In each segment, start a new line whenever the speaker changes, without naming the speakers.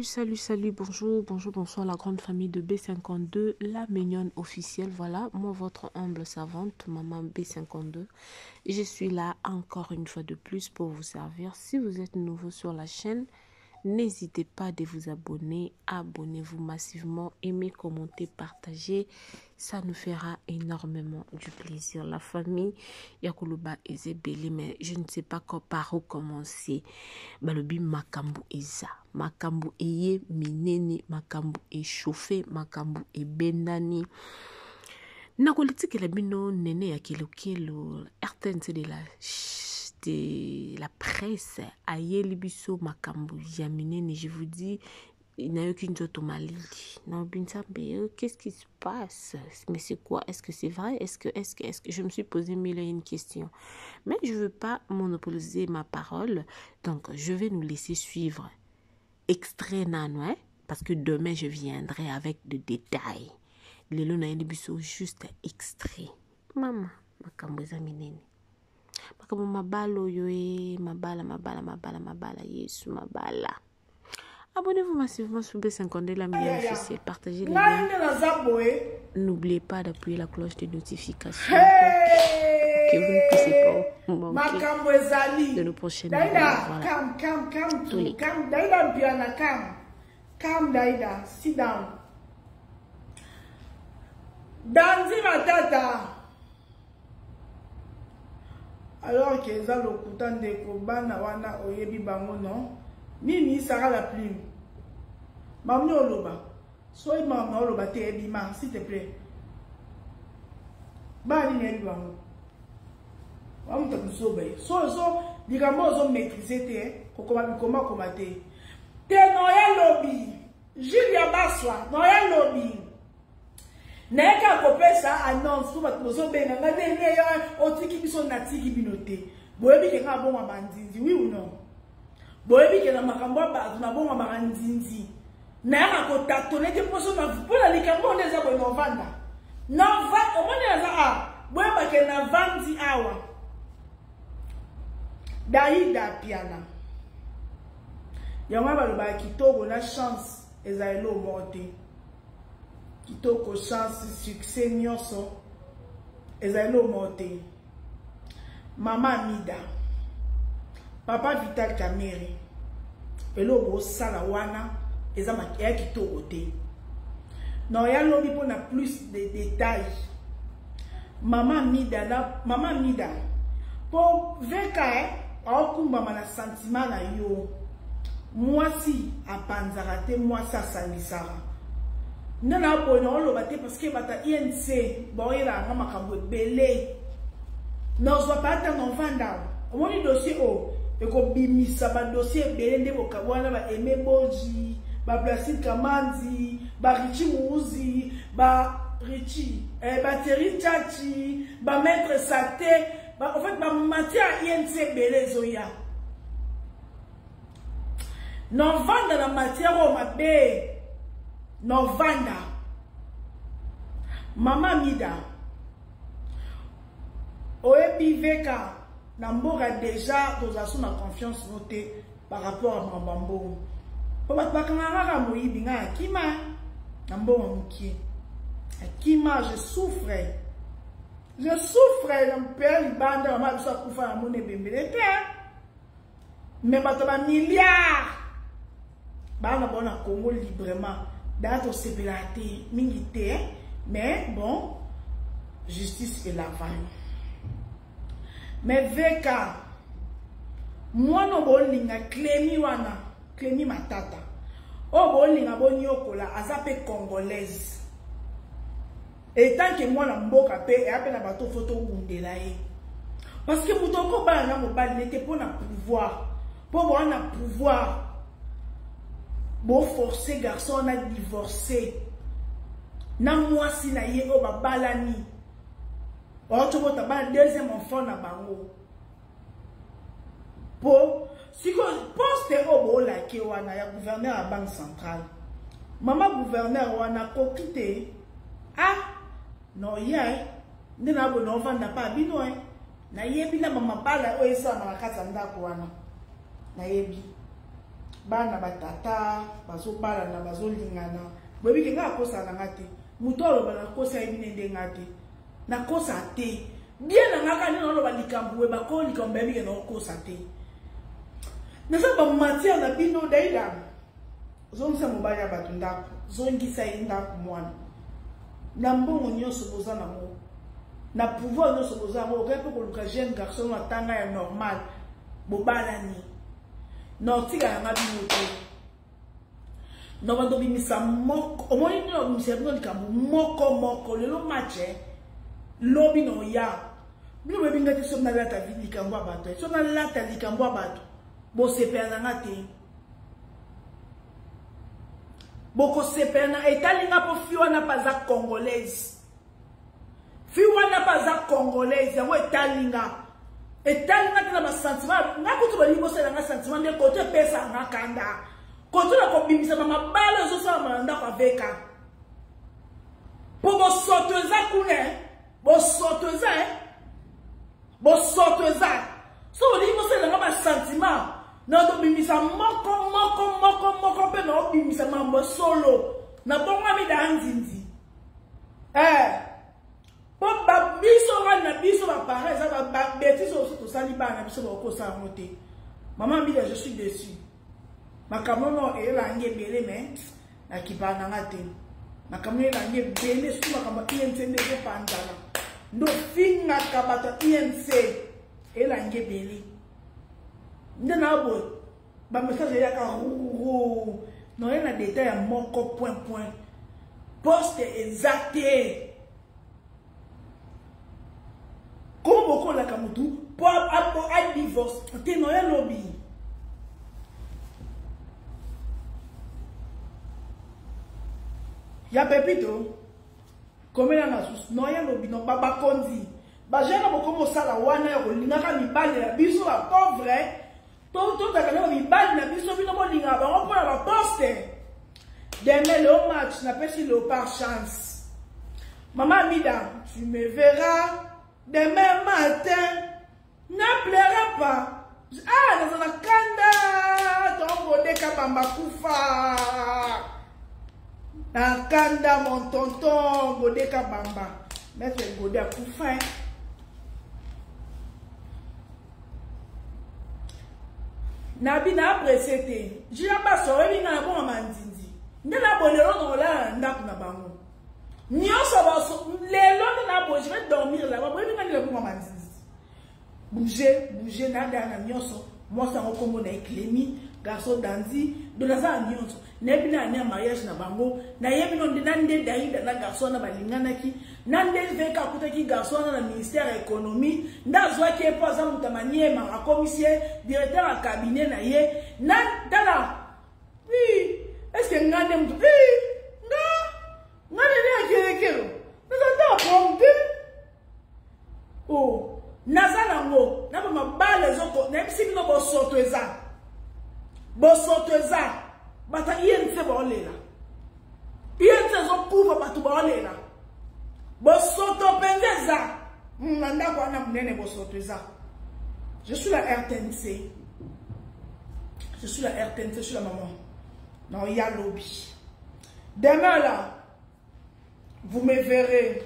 Salut, bonjour, bonsoir la grande famille de B52, la mignonne officielle, voilà, moi votre humble savante, maman B52, et je suis là encore une fois de plus pour vous servir. Si vous êtes nouveau sur la chaîne, n'hésitez pas de vous abonner, abonnez-vous massivement, aimez, commentez, partagez, ça nous fera énormément du plaisir. La famille Yakuluba Ezebeli, mais je ne sais pas par où commencer. Balobi makambu eza, makambu eye minene, makambu e chauffé, makambu e bendani. Nakoliti la bino nene ya kilo RTNC de la presse aye libiso makambu ya minene. Je vous dis, il n'y a aucune autre malili. Qu'est-ce qui se passe? Mais c'est quoi? Est-ce que c'est vrai? Est-ce que je me suis posé mille et une questions. Mais je ne veux pas monopoliser ma parole. Donc, je vais nous laisser suivre. Extrait nano, hein? Parce que demain, je viendrai avec des détails. Les lona sont juste extrait. Maman, makambo zaminene. Makambo mabalo yoe, mabala, yesu mabala. Abonnez-vous massivement sur B52, la meilleure officielle. Partagez les liens. N'oubliez pas d'appuyer la cloche de notification pour que vous ne puissiez pas manquer de nos prochaines vidéos. Voilà.
Calm, Daïda, sit down. Danzi matata. Alors que ça le coutant de Kobana wana oyebi bango non. Mimi sera la plume. Mamni oloba. Soy mamna oloba te ebima, s'il te plaît. Bani ne bango. Wamu takuso bay. So digamo zo maîtriser te comment te. Te noya lobby. Julia Baswa, noya lobby. Neka kopesa annonce pour votre mozo benga ngade otiki biso natiki binote. Boyebi ke nga bonga bandinzi, oui ou non? Boyebi ke na makambo ba na bonga bandinzi. Na ya ko tatone te poso na pona likambo ndeza bo novanda. Nova omone za boyeba ke na vandi awa. Daïda piana. Yama baloba kitoko na chance ezaelo monte. Kitoko chance succès nyonso ezaelo monte. Mama Mida, papa Vital Kamere, elo bo sala wana ezama ya kitoko te. Non ya lobi pona plus de détails. Mama Mida, pour veka aokumba mana sentiment na yo. Moi si apanzara te, moi ça salisara. Nana bono oloba te parce que bata INC boyela nga makambo belé. N'ose pas attendre vanda. On dit dossier et qu'on bimisa ba dossier belé nde bokabwana ba Aimé Boji, ba Placide Kamanzi, ba Richie Mouzi, ba Richie, ba Thierry Tchachi, ba Maître Saté, ba en fait ba matière INC belé zoya. Non vanda la matière au mabe. Non vanda. Mama Mida. Oebi veka namboka déjà dans la confiance notée par rapport à Mambambo. Pour bakangara moyibi nga kima namboka muki. Kima je souffrais. Je souffrais d'un père banda ma biso kufa na mone bembele te. Mais bato ba milliards. Ba na bona Congo librement. Dato sebelate mingi te, mais bon, justice et la vanne. Mais veka, moi no bolinga klemi wana, klemi matata. O bolinga bonyokola azape congolaise. Et tant que moi na mboka pe et appelle na bato photo undela e. Parce que mutoko ba na mobali n'était pas na pouvoir. Pour voir na pouvoir. Bon forcé garçon a divorcé. Na moi si na ye o babalani. Oto bota ba deuxième enfant na bango. Po si ko poste o bo la ke wana ya gouverneur à banque centrale. Maman gouverneur wana ko kite. Ah non ye ndina bo no vanda pa bino na yebi na mama bala o esa na kata ndako wana. Na yebi. bana batata bazobalana bazolingana boyebi ke nga akosana nga te moto aloba nakosa yebi ne nde nga te nakosa te bien na nga kani naoloba likambo we bakolo likambo yebi ke naokosa te naza bamatiere na bino daida zongisa mobali ya bato ndako zongisa ye ndako mwana na mbongo nyonso boza nango na pouvoir nyonso boza nango okai mpe koluka jeune garçon na tanga ya normal bobalani na otika yanga bino te na bando bimisa moko omoni nini obimisa bino likambo moko lelo matche lobi na oya bino bebinga te soki nalata likambo ya bato soki nalata likambo ya bato bosepela nanga te bokosepela na etalinga mpo fi wana paza congolaise fi wana paza congolaise yango etalinga te na basentiment nga kutu balingi bosala nga sentiment nde koto epesa nga kanda koto na kobimisama mabala ezosala na ndako aveka mpo bosoto eza kuna bosoto eza so bolingi bosala nga basentiment na tobimisa moko mpe na obimisa mambo solo na bongwami da nzinzi po biso nga na biso bapara eza babetise oso tosali bana biso bakosala yango te mama mbila je suis déçu makambo no eyelangi ebele me nakipana nanga te makambo eyelangi ebele soki makambo inc nde ezopanzana ndofingaka bato inc eyelangi ebele nde na boye bamessage eyaka noye na detail ya moko point poste eza te komo bokolaka motu po adivorce te noye lobi ya pepito komela na susu noye lobi no bakonzi bajena bokomosala wana ya kolingaka mibali ya biso bapauvre tozaka mibali na biso bino bolingaka bango mpona baposte demain le match napesi léopard chance mama Mida tu me verras demain matin ne pleure pas nazala kanda tongondeka bamba kufa na kanda mon tonton godeka bamba maître Godé akufa nabi na apprécié te jina baso oyebi nga na bongo mandindi nde na bolelo na olala na ndako na bango nyonso baso lelo nde na boye je vais dormir là-bas boyebi nga ndile bongo mandindi bouger nada na nyonso mwasi yango kombo na Clémy garçon danzi do naza na nyonso nayebi na ane ya mariage na bango nayebi no nde na nde Daïda na garçon na balinganaki na nde veka akutaki garçon na ministère ya économie nde azwaki ye mpo aza moto maniema akomisi ye directeur ya cabinet na ye na tala est-ce que nga nde moto nga nde akelekelo nazata pompe naza nango na bamabala ezoko nayebisi bino bosoto eza bata INC baolela INC ezokufa bato baolela bosoto mpenza eza na ndako wana monene bosoto eza je suis la RTNC je suis la maman non ya lobby demain là vous me verrez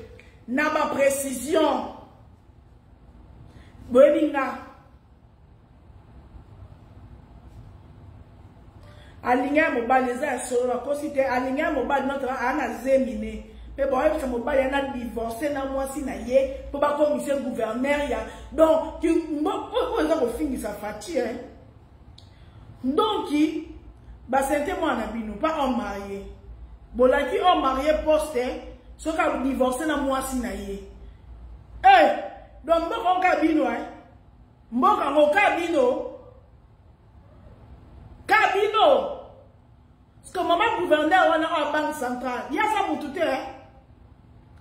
na ba précision boyebinga alinga mobali eza solo bakosi te alinga mobali notre ana zemine pe boyebisa mobali ana divorcé na mwasi na ye po bakomise gouverneur ya donc eza kofingisa fati donc basente mwana bino pas homme marié bolaki homme marié poste soki divorcé na mwasi na ye donc mboka ngo kabino mboka ngo kabino parce que maman gouverneur wana a banque centrale ya sa mutu te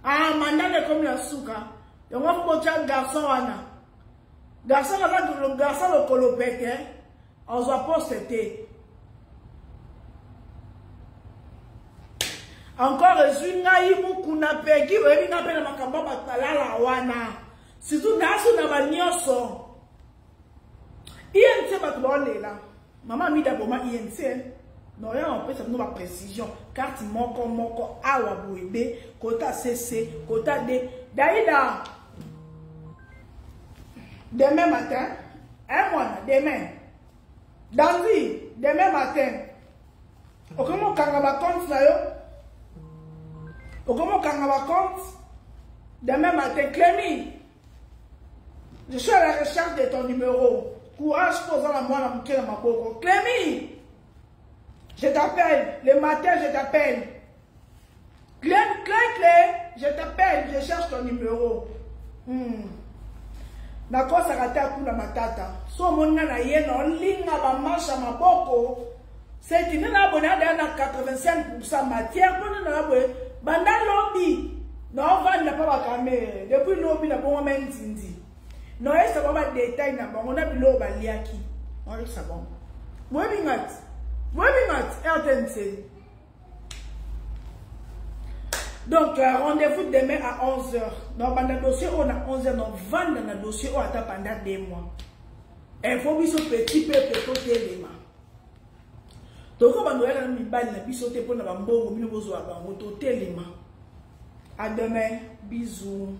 mandane comme la suka yango bocha garçon wana garçon le garçon le kolopete on soit poste te encore ezunga mukuna pegi oyebi nga mpe na makambo batalala wana surtout naso na banyoso INC bato baolela Maman mi d'abord ma INC. Non, on peut savoir ma précision. Carte moko awa bouébé, quota CC, quota D. Daïda. Demain matin, un mois, demain. Dandy, demain matin. Okomo kangaba compte là yo. Okomo kangaba compte. Demain matin, Clémy. Je suis à la recherche de ton numéro. Courage posant la moi dans ma boco. Clémy. Je t'appelle. Le matin, je t'appelle. Clé, je t'appelle. Je cherche ton numéro. D'accord, ça rate à coup dans ma tata. So mon nana yen en ligne à ma marche à ma boco. C'est une abonnée à 85% matière. Pour nous abonner. Banda lobby. Non, on va ne pas caméra. Depuis lobby, n'a pas moment dit. Non, ça va pas détail n'a pas. On a bilo baliaki. On est ça bon. Webimat, RTNC. Donc, rendez-vous demain à 11h. Donc, pendant le dossier, on a 11h. Donc, vendre dans le dossier, on attend pendant 2 mois. Il faut que ce petit peu de téléma. Donc, on va nous faire un bal, on va sauter pour nous faire un bon téléma. À demain. Bisous.